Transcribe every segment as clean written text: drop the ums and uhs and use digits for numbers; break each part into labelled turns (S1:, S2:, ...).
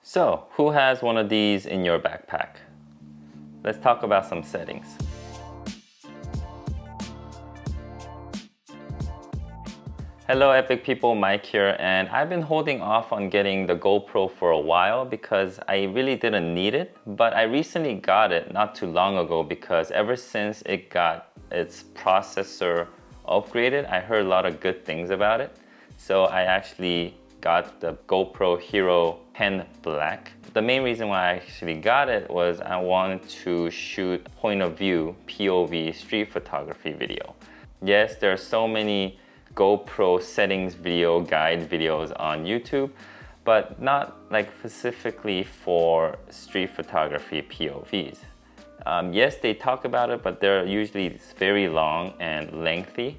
S1: So, who has one of these in your backpack? Let's talk about some settings. Hello Epic people, Mike here, and I've been holding off on getting the GoPro for a while because I really didn't need it, but I recently got it not too long ago because ever since it got its processor upgraded, I heard a lot of good things about it. So I actually got the GoPro Hero 10 Black. The main reason why I actually got it was I wanted to shoot point of view POV street photography video. Yes, there are so many GoPro settings video guide videos on YouTube, but not like specifically for street photography POVs. Yes, they talk about it, but they're usually very long and lengthy,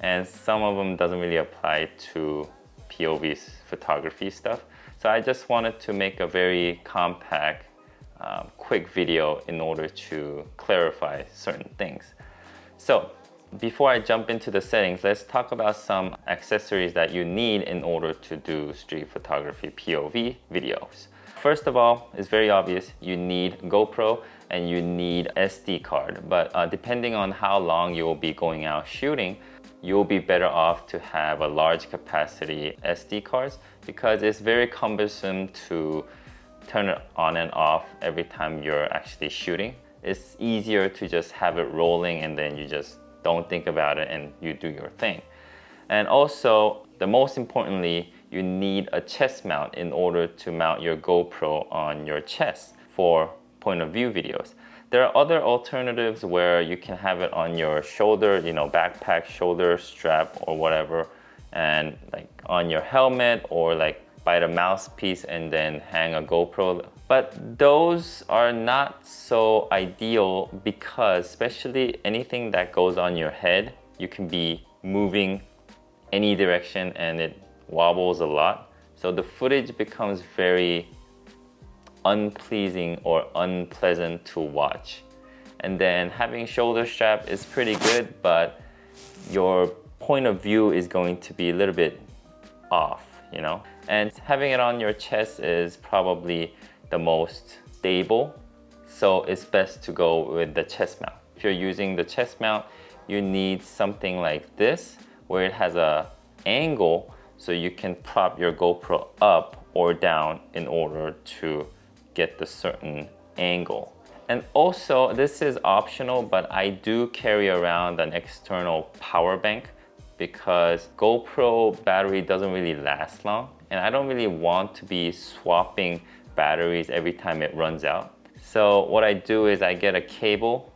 S1: and some of them doesn't really apply to POV photography stuff. So I just wanted to make a very compact, quick video in order to clarify certain things. So before I jump into the settings, let's talk about some accessories that you need in order to do street photography POV videos. First of all, it's very obvious, you need GoPro and you need SD card. But depending on how long you will be going out shooting, you'll be better off to have a large capacity SD cards because it's very cumbersome to turn it on and off every time you're actually shooting. It's easier to just have it rolling and then you just don't think about it and you do your thing. And also, the most importantly, you need a chest mount in order to mount your GoPro on your chest for point of view videos. There are other alternatives where you can have it on your shoulder, backpack, shoulder strap or whatever, and like on your helmet or like by the mouthpiece and then hang a GoPro. But those are not so ideal because especially anything that goes on your head, you can be moving any direction and it wobbles a lot. So the footage becomes very unpleasing or unpleasant to watch. And then having shoulder strap is pretty good, but your point of view is going to be a little bit off, And having it on your chest is probably the most stable, so it's best to go with the chest mount. If you're using the chest mount, you need something like this where it has a angle so you can prop your GoPro up or down in order to get the certain angle. And also, this is optional, but I do carry around an external power bank because GoPro battery doesn't really last long and I don't really want to be swapping batteries every time it runs out. So what I do is I get a cable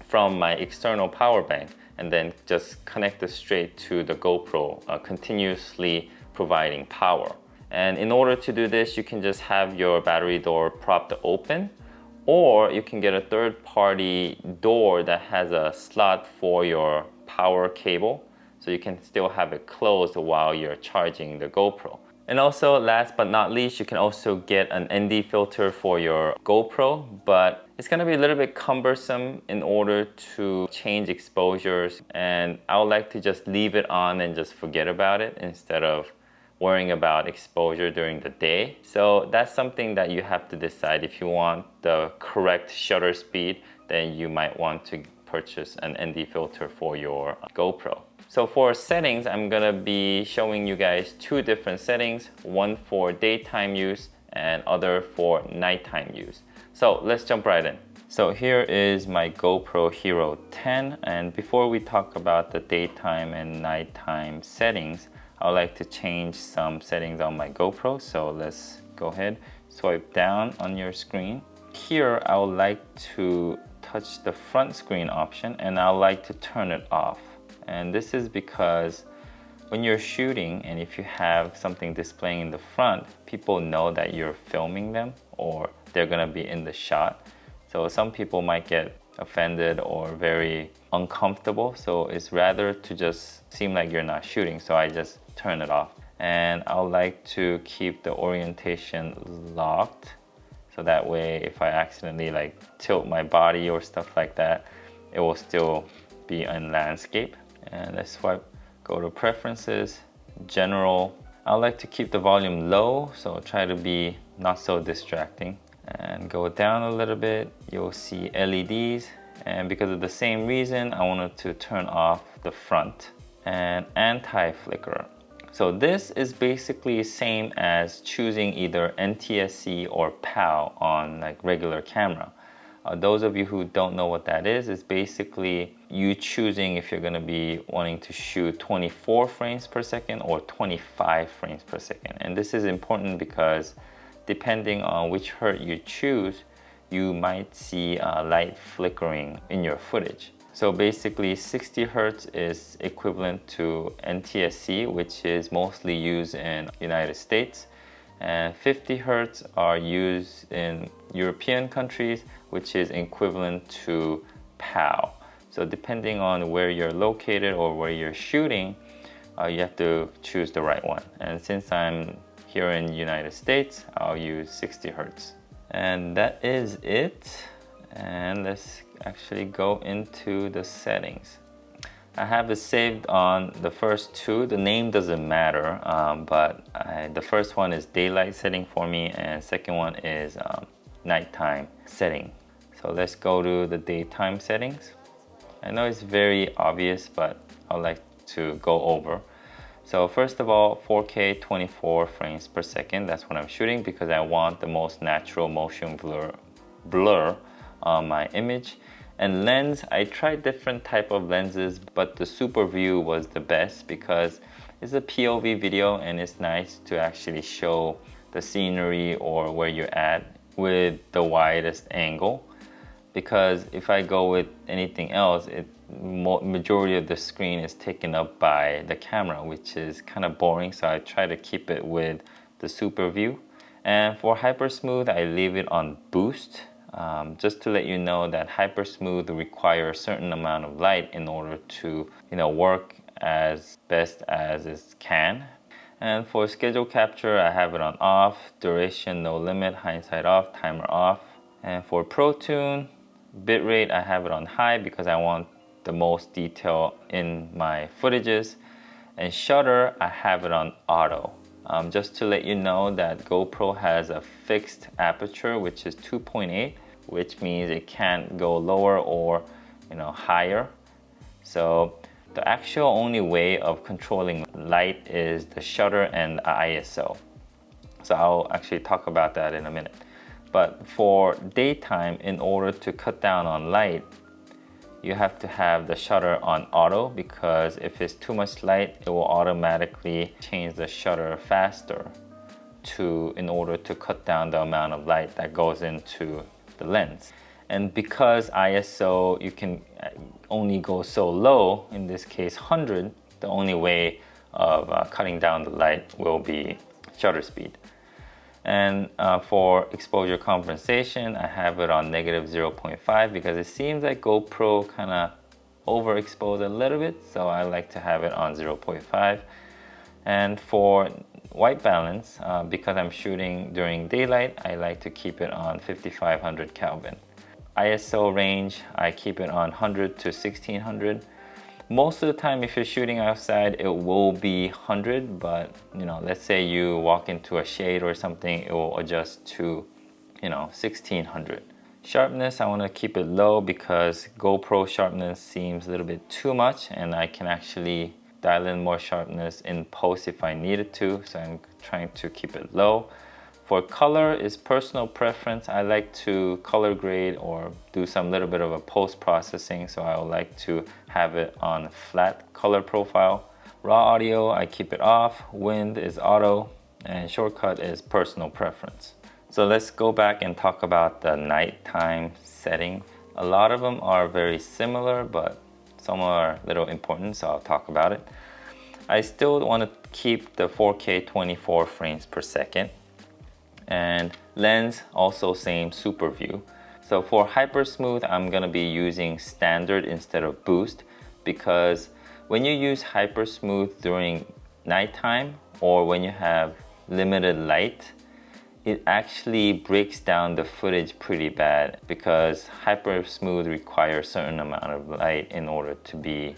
S1: from my external power bank and then just connect it straight to the GoPro, continuously providing power. And in order to do this, you can just have your battery door propped open, or you can get a third-party door that has a slot for your power cable, so you can still have it closed while you're charging the GoPro. And also, last but not least, you can also get an ND filter for your GoPro, but it's gonna be a little bit cumbersome in order to change exposures, and I would like to just leave it on and just forget about it instead of worrying about exposure during the day. So that's something that you have to decide. If you want the correct shutter speed, then you might want to purchase an ND filter for your GoPro. So for settings, I'm gonna be showing you guys two different settings, one for daytime use and other for nighttime use. So let's jump right in. So here is my GoPro Hero 10, and before we talk about the daytime and nighttime settings, I would like to change some settings on my GoPro. So let's go ahead, swipe down on your screen. Here, I would like to touch the front screen option and I would like to turn it off. And this is because when you're shooting and if you have something displaying in the front, people know that you're filming them or they're gonna be in the shot. So some people might get offended or very uncomfortable. So it's rather to just seem like you're not shooting. So I just turn it off. And I would like to keep the orientation locked. So that way, if I accidentally like tilt my body or stuff like that, it will still be in landscape. And let's swipe, go to preferences, general. I like to keep the volume low, so try to be not so distracting. And go down a little bit, you'll see LEDs. And because of the same reason, I wanted to turn off the front and anti-flicker. So this is basically same as choosing either NTSC or POW on like regular camera. Those of you who don't know what that is basically you choosing if you're going to be wanting to shoot 24 frames per second or 25 frames per second. And this is important because depending on which hertz you choose, you might see light flickering in your footage. So basically 60 hertz is equivalent to NTSC, which is mostly used in United States. And 50 hertz are used in European countries, which is equivalent to POW. So depending on where you're located or where you're shooting, you have to choose the right one. And since I'm here in the United States, I'll use 60 hertz. And that is it. And let's actually go into the settings. I have it saved on the first two. The name doesn't matter, but the first one is daylight setting for me, and second one is nighttime setting. So let's go to the daytime settings. I know it's very obvious, but I'd like to go over. So first of all, 4K 24 frames per second. That's what I'm shooting because I want the most natural motion blur on my image. And lens, I tried different type of lenses, but the super view was the best because it's a POV video and it's nice to actually show the scenery or where you're at with the widest angle. Because if I go with anything else, majority of the screen is taken up by the camera, which is kind of boring. So I try to keep it with the super view. And for hyper smooth, I leave it on boost. Just to let you know that hyper smooth requires a certain amount of light in order to work as best as it can. And for schedule capture, I have it on off, duration no limit, hindsight off, timer off. And for Pro Tune, bitrate, I have it on high because I want the most detail in my footages. And shutter, I have it on auto. Just to let you know that GoPro has a fixed aperture, which is 2.8, which means it can't go lower or higher. So the actual only way of controlling light is the shutter and ISO. So I'll actually talk about that in a minute. But for daytime, in order to cut down on light, you have to have the shutter on auto, because if it's too much light, it will automatically change the shutter faster in order to cut down the amount of light that goes into the lens. And because ISO, you can only go so low, in this case 100, the only way of cutting down the light will be shutter speed. And for exposure compensation, I have it on -0.5 because it seems like GoPro kind of overexposed a little bit, so I like to have it on 0.5. And for white balance, because I'm shooting during daylight, I like to keep it on 5500 Kelvin. ISO range, I keep it on 100 to 1600. Most of the time, if you're shooting outside, it will be 100, but let's say you walk into a shade or something, it will adjust to 1600. Sharpness, I want to keep it low because GoPro sharpness seems a little bit too much, and I can actually dial in more sharpness in post if I needed to, so I'm trying to keep it low. For color is personal preference. I like to color grade or do some little bit of a post-processing, so I would like to have it on flat color profile. Raw audio, I keep it off. Wind is auto, and shortcut is personal preference. So let's go back and talk about the nighttime setting. A lot of them are very similar, but some are a little important, so I'll talk about it. I still want to keep the 4K 24 frames per second. And lens, also same super view. So for hyper smooth, I'm gonna be using standard instead of boost, because when you use hyper smooth during nighttime or when you have limited light, it actually breaks down the footage pretty bad, because hyper smooth requires a certain amount of light in order to be,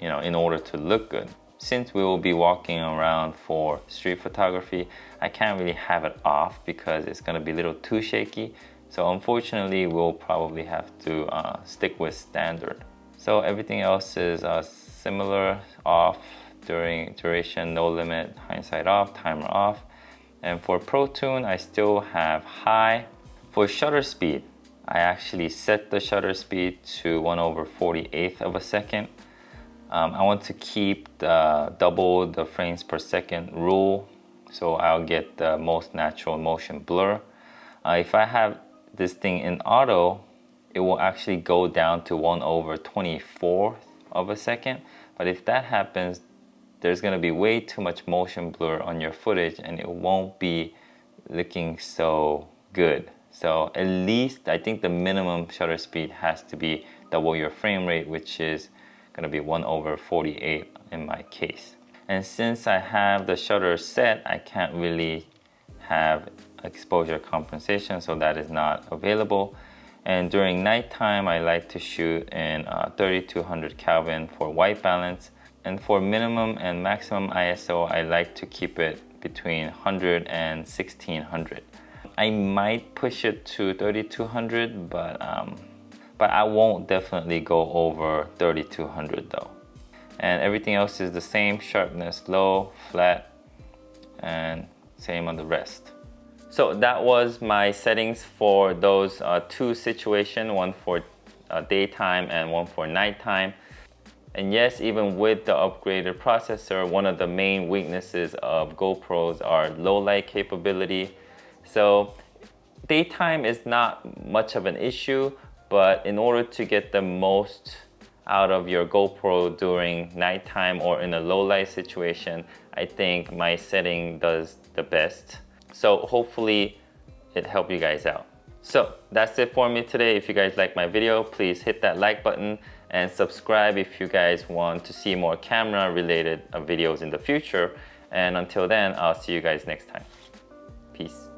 S1: in order to look good. since we will be walking around for street photography, I can't really have it off because it's gonna be a little too shaky. So unfortunately, we'll probably have to stick with standard. So everything else is similar, off, duration, no limit, hindsight off, timer off. And for Pro Tune, I still have high. For shutter speed, I actually set the shutter speed to 1/48 of a second. I want to keep double the frames per second rule, so I'll get the most natural motion blur. If I have this thing in auto, it will actually go down to 1/24 of a second. But if that happens, there's gonna be way too much motion blur on your footage and it won't be looking so good. So at least I think the minimum shutter speed has to be double your frame rate, which is gonna be 1/48 in my case. And since I have the shutter set, I can't really have exposure compensation, so that is not available. And during nighttime, I like to shoot in 3200 Kelvin for white balance. And for minimum and maximum ISO, I like to keep it between 100 and 1600. I might push it to 3200, but I won't definitely go over 3200 though. And everything else is the same, sharpness low, flat, and same on the rest. So that was my settings for those two situations, one for daytime and one for nighttime. And yes, even with the upgraded processor, one of the main weaknesses of GoPros are low light capability. So daytime is not much of an issue, but in order to get the most out of your GoPro during nighttime or in a low light situation, I think my setting does the best. So hopefully it helped you guys out. So that's it for me today. If you guys like my video, please hit that like button and subscribe if you guys want to see more camera related videos in the future. And until then, I'll see you guys next time. Peace.